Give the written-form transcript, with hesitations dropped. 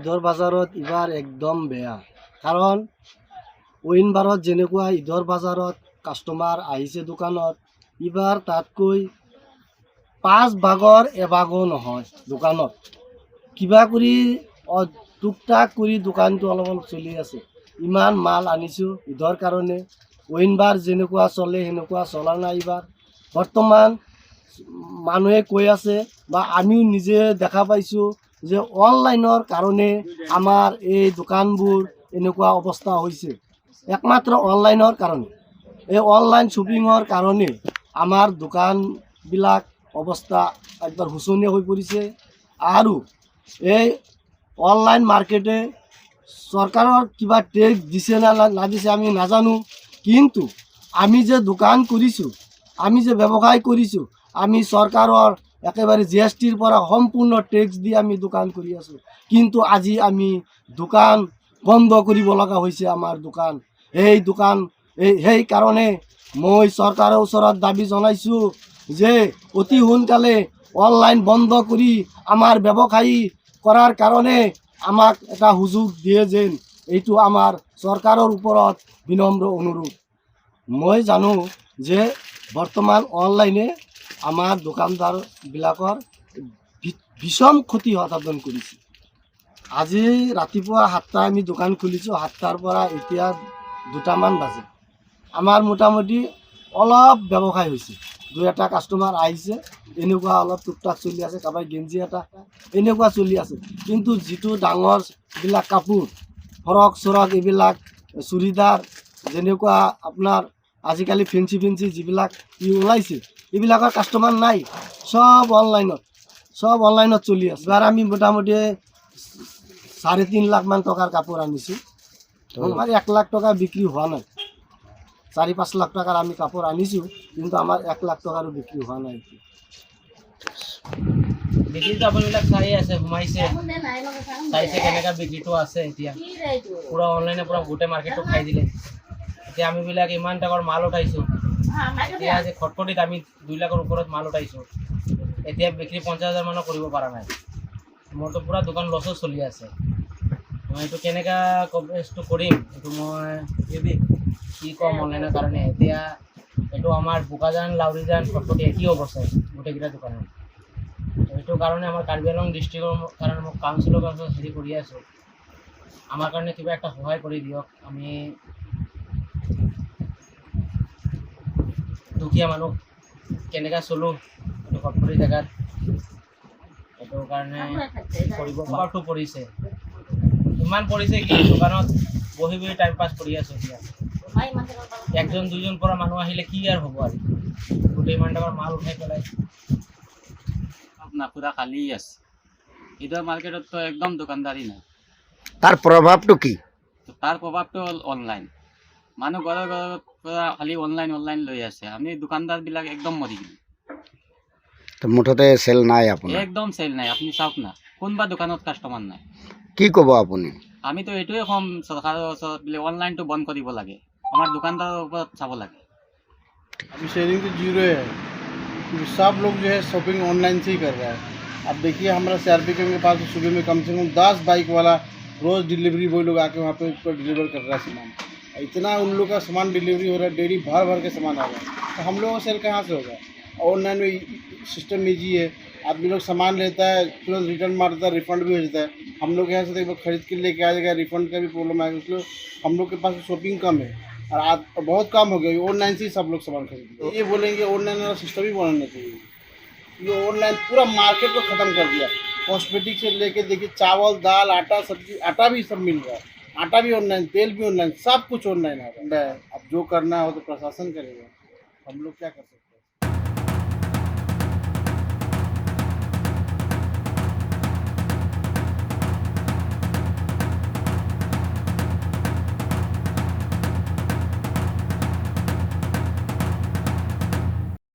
ঈদৰ বজাৰত এইবাৰ একদম বেয়া। কাৰণ অইন বাৰত যেনেকুৱা ঈদৰ বজাৰত কাষ্টমাৰ আহিছে দোকানত, এইবাৰ তাতকৈ 5 ভাগৰ এভাগো নহয় দোকানত। কিবা কৰি টুকটাক কৰি দোকানটো অলপ চলি আছে। ইমান মাল আনিছোঁ ঈদৰ কাৰণে, অইন বাৰ যেনেকুৱা চলে সেনেকুৱা চলা নাই এইবাৰ। বৰ্তমান মানুহে কৈ আছে বা আমিও নিজে দেখা পাইছোঁ যে অনলাইনৰ কাৰণে আমাৰ এই দোকানবোৰ এনেকুৱা অৱস্থা হৈছে। একমাত্ৰ অনলাইনৰ কাৰণে, এই অনলাইন শ্বপিঙৰ কাৰণে আমাৰ দোকানবিলাক অৱস্থা একবাৰ শোচনীয় হৈ পৰিছে। আৰু এই অনলাইন মাৰ্কেটে চৰকাৰৰ কিবা টেক্স দিছে না লাগিছে আমি নাজানো, কিন্তু আমি যে দোকান কৰিছোঁ, আমি যে ব্যৱসায় কৰিছোঁ, আমি চৰকাৰৰ একেবাৰে GSTৰ পৰা সম্পূৰ্ণ টেক্স দি আমি দোকান কৰি আছোঁ। কিন্তু আজি আমি দোকান বন্ধ কৰিব লগা হৈছে আমাৰ দোকান। সেইকাৰণে মই চৰকাৰৰ ওচৰত দাবী জনাইছোঁ যে অতি সোনকালে অনলাইন বন্ধ কৰি আমাৰ ব্যৱসায়ী কৰাৰ কাৰণে আমাক এটা সুযোগ দিয়ে যেন, এইটো আমাৰ চৰকাৰৰ ওপৰত বিনম্ৰ অনুৰোধ। মই জানো যে বৰ্তমান অনলাইনে আমাৰ দোকানদাৰবিলাকৰ ভীষণ ক্ষতি সাধন কৰিছে। আজি ৰাতিপুৱা 7টা আমি দোকান খুলিছোঁ, 7টাৰ পৰা এতিয়া 2টামান বাজে। আমাৰ মোটামুটি অলপ ব্যৱসায় হৈছে, 2-এটা কাষ্টমাৰ আহিছে, এনেকুৱা অলপ টুকটাক চলি আছে, কাৰোবাৰ গেঞ্জি এটা এনেকুৱা চলি আছে। কিন্তু যিটো ডাঙৰবিলাক কাপোৰ, ফৰক চৰক এইবিলাক চুৰিদাৰ, যেনেকুৱা আপোনাৰ আজিকালি ফেঞ্চি যিবিলাক ওলাইছে, এইবিলাকৰ কাষ্টমাৰ নাই, চব অনলাইনত চলি আছে। এবাৰ আমি মোটামুটি 3.5 লাখমান টকাৰ কাপোৰ আনিছোঁ। আমাৰ 1 লাখ টকা বিক্ৰী হোৱা নাই। 4-5 লাখ টকাৰ আমি কাপোৰ আনিছোঁ, কিন্তু আমাৰ 1 লাখ টকাৰো বিক্ৰী হোৱা নাই। বিক্ৰীটো আপোনালোক চাই আছে, সোমাইছে, চাইছে কেনেকুৱা বিক্ৰীটো আছে। এতিয়া পূৰা অনলাইনে পূৰা গোটেই মাৰ্কেটটো খাই দিলে। এতিয়া আমিবিলাক ইমান টকাৰ মাল উঠাইছোঁ, এতিয়া আজি খটখটিত আমি 2 লাখৰ ওপৰত মাল উঠাইছোঁ। এতিয়া বিক্ৰী 50,000 মানো কৰিব পৰা নাই। মোৰতো পূৰা দোকান লছো চলি আছে। মই এইটো কেনেকুৱা কভাৰেজটো কৰিম, এইটো মই কি ক'ম অনলাইনৰ কাৰণে। এতিয়া এইটো আমাৰ বোকাজান, লাউৰিজান, খটখটি একেই অৱস্থা গোটেইকেইটা দোকানত। এইটো কাৰণে আমাৰ কাৰ্বি আংলং ডিষ্ট্ৰিক্টৰ কাৰণে মই কাউন্সিলৰ কাৰণে হেৰি কৰি আছোঁ, আমাৰ কাৰণে কিবা একটা সহায় কৰি দিয়ক। আমি দুখীয়া মানুহ কেনেকৈ চলোঁ এইটো খটখটি জেগাত, সেইটো কাৰণে কৰিব পৰাটো পৰিছে। ইমান পৰিছে কি দোকানত বহি বহি টাইম পাছ কৰি আছোঁ। এতিয়া 1-2জন পৰা মানুহ আহিলে কি আৰু হ'ব, আৰু গোটেই ইমান টকাৰ মাল উঠাই পেলাই আপনার পুরা খালি আছে। ঈদের মার্কেটত তো একদম দোকানদারি নাই। তার প্রভাবটো কি? তার প্রভাবটো হল অনলাইন। মানুহ ঘরে ঘরে পুরা খালি অনলাইন লৈ আছে। আমি দোকানদার বিলাক একদম মরি গেল। তো মুঠতে সেল নাই আপোনাৰ? একদম সেল নাই। আপনি চাওক না, কোনবা দোকানত কাস্টমাৰ নাই। কি ক'ব আপুনি? আমি তো এইটোৱে কম চৰকাৰৰ ওচৰত, বোলে অনলাইনটো বন্ধ কৰিব লাগে, আমাৰ দোকানদাৰৰ ওপৰত চাব লাগে। अभी सेलिंग तो जीरो है, क्योंकि सब लोग जो है शॉपिंग ऑनलाइन से ही कर रहा है। अब देखिए हमारा CRPK के पास सुबह में कम से कम 10 बाइक वाला रोज़ डिलीवरी बॉय लोग आके वहाँ पे डिलीवर कर रहा है सामान। इतना उन लोग का सामान डिलीवरी हो रहा है, डेली भर के सामान आ रहा है, तो हम लोगों का सेल कहाँ से होगा। ऑनलाइन में सिस्टम ईजी है, आदमी लोग सामान लेता है, तुरंत रिटर्न मारता है, रिफंड भी हो जाता है। हम लोग यहाँ से एक बार खरीद के लेके आ जाएगा, रिफंड का भी प्रॉब्लम आएगा, इसलिए हम लोग के पास शॉपिंग कम है और आज बहुत कम हो गया। ऑनलाइन से ही सब लोग सामान खरीदते हैं। ये बोलेंगे ऑनलाइन वाला सिस्टम ही बनाना चाहिए। ये ऑनलाइन पूरा मार्केट को ख़त्म कर दिया। कॉस्मेटिक से लेके देखिए चावल, दाल, आटा, सब्जी, आटा भी सब मिल रहा है। आटा भी ऑनलाइन, तेल भी ऑनलाइन, सब कुछ ऑनलाइन आ रहा है। अब जो करना हो तो प्रशासन करेगा, हम लोग क्या कर सकते हैं।